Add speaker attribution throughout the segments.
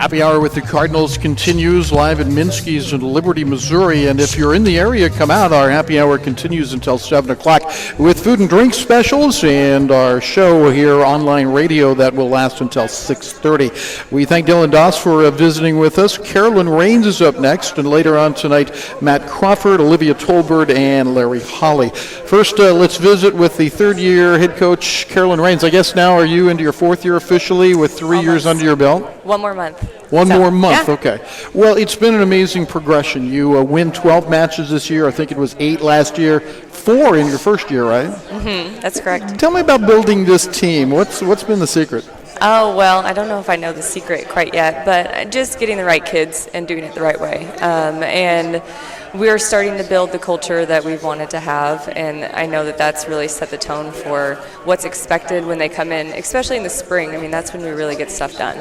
Speaker 1: Happy Hour with the Cardinals continues live at Minsky's in Liberty, Missouri. And if you're in the area, come out. Our happy hour continues until 7 o'clock with food and drink specials and our show here, online radio, that will last until 6:30. We thank Dylan Doss for visiting with us. Carolyn Raynes is up next. And later on tonight, Matt Crawford, Olivia Tolbert, and Larry Holly. First, let's visit with the third-year head coach, Carolyn Raynes. I guess now are you into your fourth year officially with 3 years under your belt?
Speaker 2: One more month.
Speaker 1: One more month,
Speaker 2: yeah.
Speaker 1: Okay. Well, it's been an amazing progression. You win 12 matches this year. I think it was 8 last year, 4 in your first year, right?
Speaker 2: Mm-hmm, that's correct.
Speaker 1: Tell me about building this team. What's been the secret?
Speaker 2: Oh, well, I don't know if I know the secret quite yet, but just getting the right kids and doing it the right way. And we're starting to build the culture that we've wanted to have, and I know that that's really set the tone for what's expected when they come in, especially in the spring. I mean, that's when we really get stuff done.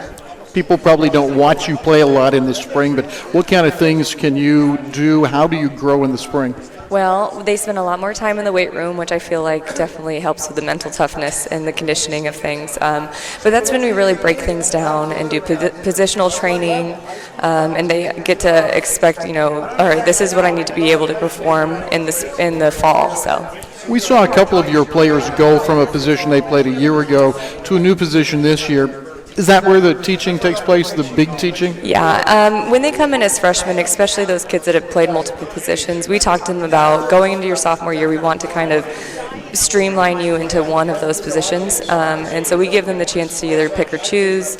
Speaker 1: People probably don't watch you play a lot in the spring, but what kind of things can you do? How do you grow in the spring?
Speaker 2: Well, they spend a lot more time in the weight room, which I feel like definitely helps with the mental toughness and the conditioning of things. But that's when we really break things down and do positional training, and they get to expect, all right, this is what I need to be able to perform in the fall. So.
Speaker 1: We saw a couple of your players go from a position they played a year ago to a new position this year. Is that where the teaching takes place, the big teaching?
Speaker 2: Yeah. When they come in as freshmen, especially those kids that have played multiple positions, we talk to them about going into your sophomore year, we want to kind of streamline you into one of those positions. And so we give them the chance to either pick or choose,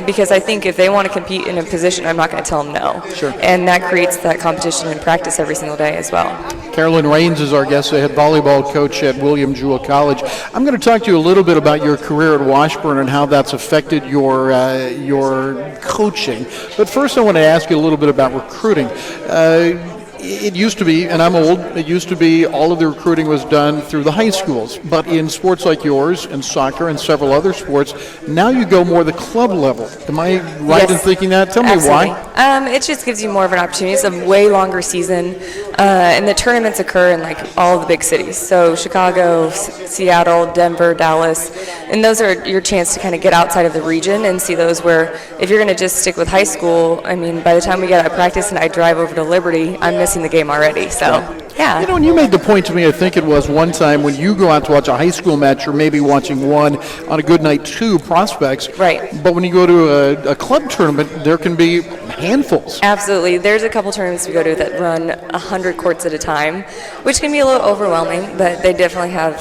Speaker 2: because I think if they want to compete in a position, I'm not going to tell them no.
Speaker 1: Sure.
Speaker 2: And that creates that competition and practice every single day as well.
Speaker 1: Carolyn Raynes is our guest, the head volleyball coach at William Jewell College. I'm going to talk to you a little bit about your career at Washburn and how that's affected your coaching. But first I want to ask you a little bit about recruiting. It used to be, and I'm old, it used to be all of the recruiting was done through the high schools. But in sports like yours, and soccer, and several other sports, now you go more the club level. Am I right in thinking that? Tell me
Speaker 2: Absolutely.
Speaker 1: why.
Speaker 2: It just gives you more of an opportunity. It's a way longer season, and the tournaments occur in all of the big cities. So Chicago, Seattle, Denver, Dallas, and those are your chance to kind of get outside of the region and see those where if you're going to just stick with high school, I mean, by the time we get out of practice and I drive over to Liberty, I'm missing the game already. So, yeah.
Speaker 1: And you made the point to me, I think it was one time, when you go out to watch a high school match, you're maybe watching one, on a good night, 2 prospects.
Speaker 2: Right.
Speaker 1: But when you go to a club tournament, there can be handfuls.
Speaker 2: Absolutely. There's a couple tournaments we go to that run 100 courts at a time, which can be a little overwhelming, but they definitely have,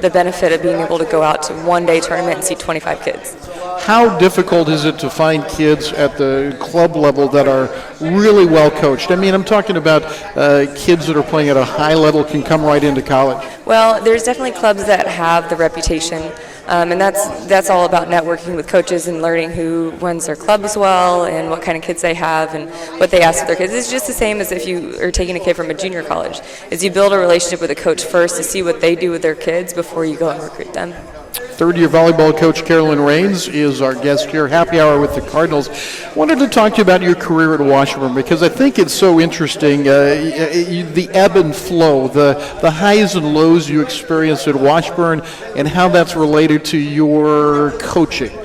Speaker 2: the benefit of being able to go out to one-day tournament and see 25 kids.
Speaker 1: How difficult is it to find kids at the club level that are really well coached? I mean, I'm talking about kids that are playing at a high level can come right into college.
Speaker 2: Well, there's definitely clubs that have the reputation, and that's all about networking with coaches and learning who runs their clubs well and what kind of kids they have and what they ask of their kids. It's just the same as if you are taking a kid from a junior college, is you build a relationship with a coach first to see what they do with their kids before you go and recruit them.
Speaker 1: Third-year volleyball coach Carolyn Raynes is our guest here. Happy Hour with the Cardinals. Wanted to talk to you about your career at Washburn because I think it's so interesting, the ebb and flow, the highs and lows you experienced at Washburn and how that's related to your coaching.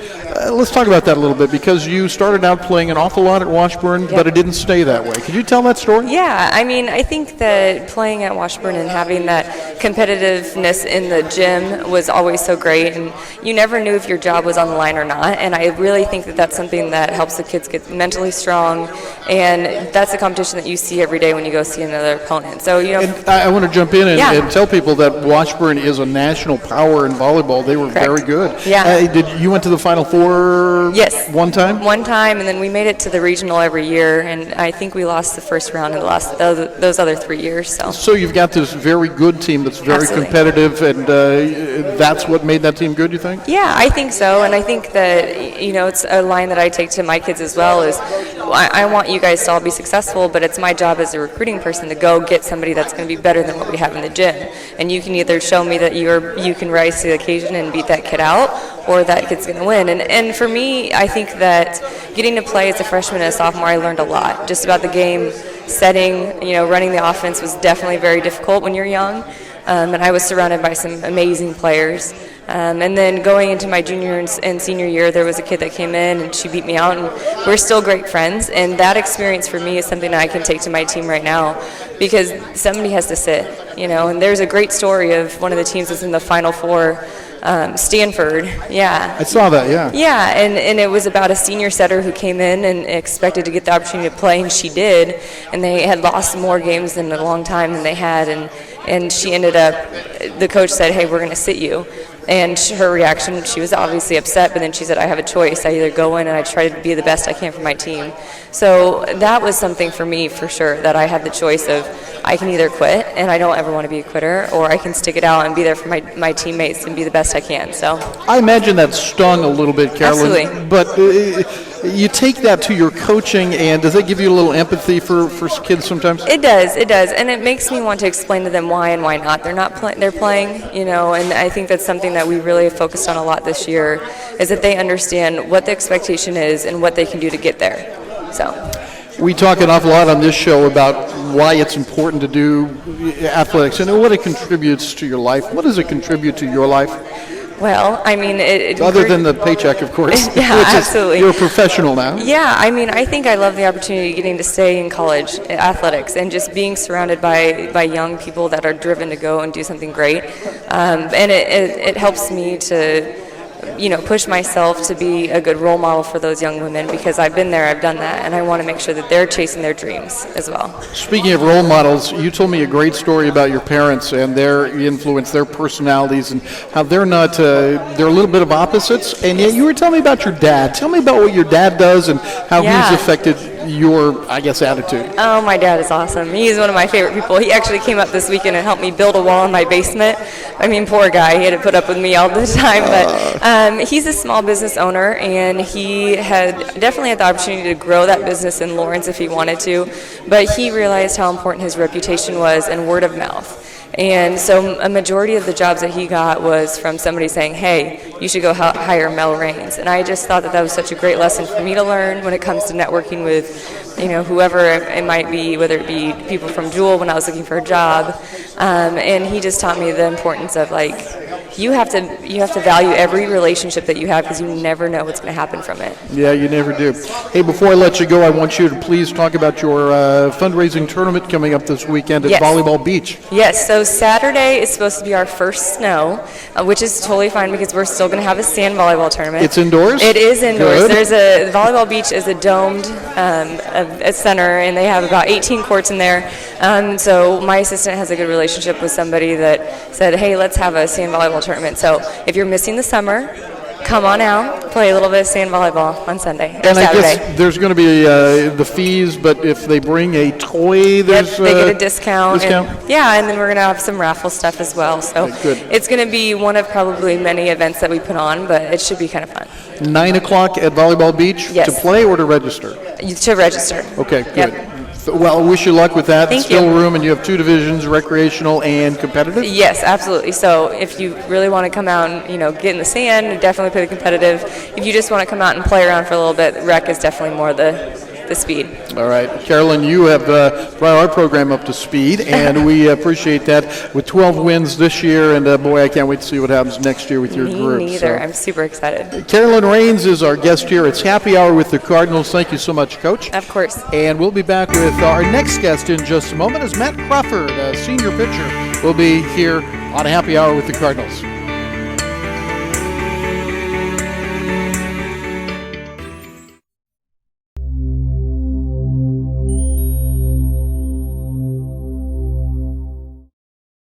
Speaker 1: Let's talk about that a little bit because you started out playing an awful lot at Washburn, but it didn't stay that way. Could you tell that story?
Speaker 2: Yeah, I mean, I think that playing at Washburn and having that competitiveness in the gym was always so great, and you never knew if your job was on the line or not, and I really think that that's something that helps the kids get mentally strong, and that's a competition that you see every day when you go see another opponent. So,
Speaker 1: And I want to jump in and tell people that Washburn is a national power in volleyball. They were very good.
Speaker 2: Yeah.
Speaker 1: You went to the Final Four?
Speaker 2: Yes.
Speaker 1: One time?
Speaker 2: One time, and then we made it to the regional every year, and I think we lost the first round in the last those other 3 years. So
Speaker 1: you've got this very good team that's very competitive, and that's what made that team good, you think?
Speaker 2: Yeah, I think so, and I think that, it's a line that I take to my kids as well is, I want you guys to all be successful, but it's my job as a recruiting person to go get somebody that's going to be better than what we have in the gym, and you can either show me that you can rise to the occasion and beat that kid out, or that kid's going to win. And for me, I think that getting to play as a freshman and a sophomore, I learned a lot just about the game setting. Running the offense was definitely very difficult when you're young, and I was surrounded by some amazing players. And then going into my junior and senior year, there was a kid that came in and she beat me out, and we're still great friends. And that experience for me is something that I can take to my team right now, because somebody has to sit, you know. And there's a great story of one of the teams that's in the Final Four, Stanford. Yeah.
Speaker 1: I saw that, yeah.
Speaker 2: Yeah, and it was about a senior setter who came in and expected to get the opportunity to play, and she did. And they had lost more games in a long time than they had, and she ended up, the coach said, hey, we're going to sit you. And her reaction, she was obviously upset, but then she said, I have a choice. I either go in and I try to be the best I can for my team. So that was something for me, for sure, that I had the choice of, I can either quit, and I don't ever want to be a quitter, or I can stick it out and be there for my teammates and be the best I can. So
Speaker 1: I imagine that stung a little bit, Carolyn.
Speaker 2: Absolutely.
Speaker 1: But you take that to your coaching, and does that give you a little empathy for kids sometimes?
Speaker 2: It does, and it makes me want to explain to them why and why not. They're playing, you know, and I think that's something that we really have focused on a lot this year, is that they understand what the expectation is and what they can do to get there. So
Speaker 1: we talk an awful lot on this show about why it's important to do athletics and what it contributes to your life. What does it contribute to your life?
Speaker 2: Well, I mean,
Speaker 1: other than the paycheck, of course.
Speaker 2: Yeah, absolutely.
Speaker 1: You're a professional now.
Speaker 2: Yeah, I mean, I think I love the opportunity of getting to stay in college athletics and just being surrounded by young people that are driven to go and do something great. And it helps me to, you know, push myself to be a good role model for those young women, because I've been there, I've done that, and I want to make sure that they're chasing their dreams as well.
Speaker 1: Speaking of role models, you told me a great story about your parents and their influence, their personalities, and how they're not, they're a little bit of opposites, and yet you were telling me about your dad. Tell me about what your dad does and how he's affected your, I guess, attitude.
Speaker 2: Oh, my dad is awesome. He's one of my favorite people. He actually came up this weekend and helped me build a wall in my basement. I mean, poor guy. He had to put up with me all the time. But he's a small business owner, and he had definitely had the opportunity to grow that business in Lawrence if he wanted to. But he realized how important his reputation was and word of mouth. And so a majority of the jobs that he got was from somebody saying, hey, you should go hire Mel Raynes. And I just thought that was such a great lesson for me to learn when it comes to networking with, you know, whoever it might be, whether it be people from Jewel when I was looking for a job. And he just taught me the importance of, like, you have to value every relationship that you have, because you never know what's going to happen from it.
Speaker 1: Yeah, you never do. Hey, before I let you go, I want you to please talk about your fundraising tournament coming up this weekend at Volleyball Beach.
Speaker 2: Yes, so Saturday is supposed to be our first snow, which is totally fine because we're still going to have a sand volleyball tournament.
Speaker 1: It's indoors?
Speaker 2: It is indoors.
Speaker 1: Good.
Speaker 2: Volleyball Beach is a domed a center, and they have about 18 courts in there. So my assistant has a good relationship with somebody that said, hey, let's have a sand volleyball tournament. So if you're missing the summer, come on out, play a little bit of sand volleyball on Sunday or Saturday.
Speaker 1: I guess there's going to be the fees, but if they bring a toy, there's
Speaker 2: they get a discount.
Speaker 1: Discount?
Speaker 2: And then we're going to have some raffle stuff as well. So
Speaker 1: good.
Speaker 2: It's going to be one of probably many events that we put on, but it should be kind of fun.
Speaker 1: 9 o'clock at Volleyball Beach to play or to register?
Speaker 2: To register.
Speaker 1: Okay, good.
Speaker 2: Yep.
Speaker 1: Well, I wish you luck with that.
Speaker 2: Thank
Speaker 1: Still
Speaker 2: you.
Speaker 1: room, and you have 2 divisions, recreational and competitive?
Speaker 2: Yes, absolutely. So if you really want to come out and, get in the sand, definitely play the competitive. If you just want to come out and play around for a little bit, rec is definitely more the speed.
Speaker 1: All right. Carolyn, you have brought our program up to speed, and we appreciate that. With 12 wins this year, and boy, I can't wait to see what happens next year with your group.
Speaker 2: Me neither. I'm super excited.
Speaker 1: Carolyn Raynes is our guest here. It's Happy Hour with the Cardinals. Thank you so much, Coach.
Speaker 2: Of course.
Speaker 1: And we'll be back with our next guest in just a moment, as Matt Crawford, a senior pitcher, will be here on Happy Hour with the Cardinals.